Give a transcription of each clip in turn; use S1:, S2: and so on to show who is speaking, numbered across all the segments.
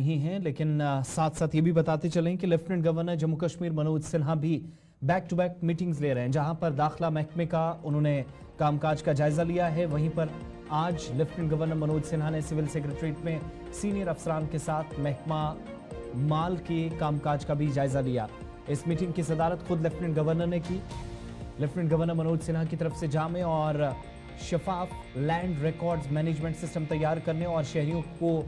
S1: नहीं हैं, लेकिन साथ साथ ये भी बताते चलें कि लेफ्टिनेंट गवर्नर जम्मू कश्मीर मनोज सिन्हा भी बैक टू बैक मीटिंग्स ले रहे हैं, जहां पर दाखिला महकमे का उन्होंने कामकाज का जायजा लिया है। वहीं पर आज लेफ्टिनेंट गवर्नर मनोज सिन्हा ने सिविल सेक्रेटरीट में सीनियर अफसरान के साथ महकमा माल के कामकाज का भी जायजा लिया। इस मीटिंग की सदारत खुद लेफ्टिनेंट गवर्नर ने की। लेफ्टिनेंट गवर्नर मनोज सिन्हा की तरफ से जामे और शफाफ लैंड रिकॉर्ड्स मैनेजमेंट सिस्टम तैयार करने और शहरियों को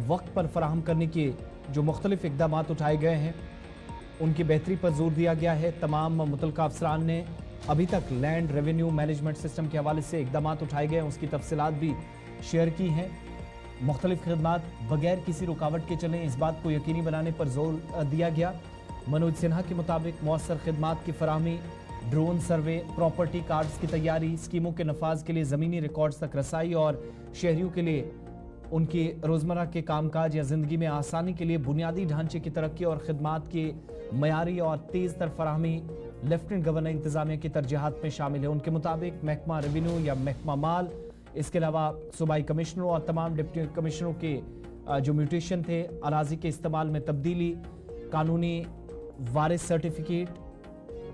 S1: वक्त पर फराहम करने के जो मुख्तलिफ इक़दाम उठाए गए हैं उनकी बेहतरी पर जोर दिया गया है। तमाम मुतल्लिका अफसरान ने अभी तक लैंड रेवेन्यू मैनेजमेंट सिस्टम के हवाले से इक़दाम उठाए गए हैं, उसकी तफसीलात भी शेयर की हैं। मुख्तलिफ खिदमात बगैर किसी रुकावट के चलें, इस बात को यकीनी बनाने पर जोर दिया गया। मनोज सिन्हा के मुताबिक मौसर खिदमात की फराहमी, ड्रोन सर्वे, प्रॉपर्टी कार्ड्स की तैयारी, स्कीमों के नफाज के लिए ज़मीनी रिकॉर्ड्स तक रसाई और शहरियों के लिए उनकी रोज़मर्रा के कामकाज या ज़िंदगी में आसानी के लिए बुनियादी ढांचे की तरक्की और खिदमात की मयारी और तेज़ तर फराहमी लेफ्टिनेंट गवर्नर इंतज़ामिया की तरजीहात में शामिल है। उनके मुताबिक महकमा रेवेन्यू या महकमा माल, इसके अलावा सूबाई कमिश्नरों और तमाम डिप्टी कमिश्नरों के जो म्यूटेशन थे, अराजी के इस्तेमाल में तब्दीली, कानूनी वारिस certificate,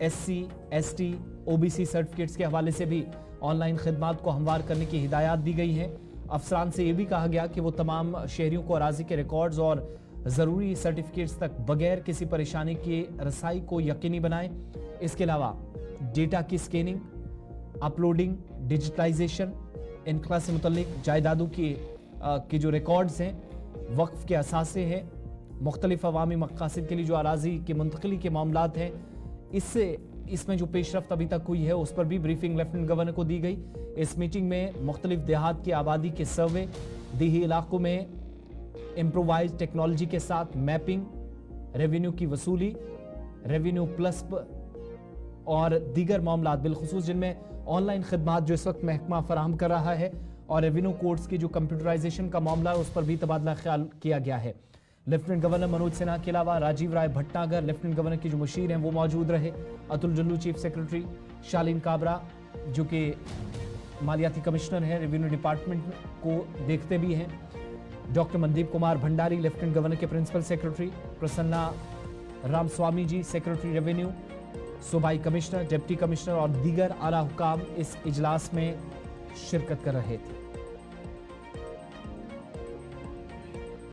S1: SC, ST, OBC certificates के हवाले से भी ऑनलाइन खिदमात को हमवार करने की हिदायत दी गई हैं। अफसरान से ये भी कहा गया कि वो तमाम शहरियों को अराजी के रिकॉर्ड्स और ज़रूरी सर्टिफिकेट्स तक बगैर किसी परेशानी के रसाई को यकीनी बनाएं। इसके अलावा डेटा की स्कैनिंग, अपलोडिंग, डिजिटलाइजेशन, इनकला से मुतल्लिक जायदादों की जो रिकॉर्ड्स हैं, वक्फ के असासे हैं, मुख्तलिफ अवामी मकासद के लिए जो अराजी की मुंतकली के मामलात हैं, इसमें जो पेशरफ्त अभी तक हुई है उस पर भी ब्रीफिंग लेफ्टिनेंट गवर्नर को दी गई। इस मीटिंग में मुख्तलिफ देहात की आबादी के सर्वे, देही इलाकों में इम्प्रोवाइज टेक्नोलॉजी के साथ मैपिंग, रेवेन्यू की वसूली, रेवेन्यू प्लस और दीगर मामलात बिलखुसूस जिनमें ऑनलाइन खिदमात जो इस वक्त महकमा फराहम कर रहा है और रेवेन्यू कोड्स की जो कंप्यूटराइजेशन का मामला है उस पर भी तबादला ख्याल किया गया है। लेफ्टिनेंट गवर्नर मनोज सिन्हा के अलावा राजीव राय भटनागर, लेफ्टिनेंट गवर्नर की जो मुशीर हैं वो मौजूद रहे। अतुल जल्लू चीफ सेक्रेटरी, शालीन काबरा जो कि मालियाती कमिश्नर हैं, रेवेन्यू डिपार्टमेंट को देखते भी हैं, doctor Mandeep Kumar Bhandari lieutenant governor के प्रिंसिपल सेक्रेटरी, प्रसन्ना रामस्वामी जी सेक्रेटरी रेवेन्यू, सूबाई कमिश्नर, डिप्टी कमिश्नर और दीगर आला हुकाम इस इजलास में शिरकत कर रहे थे।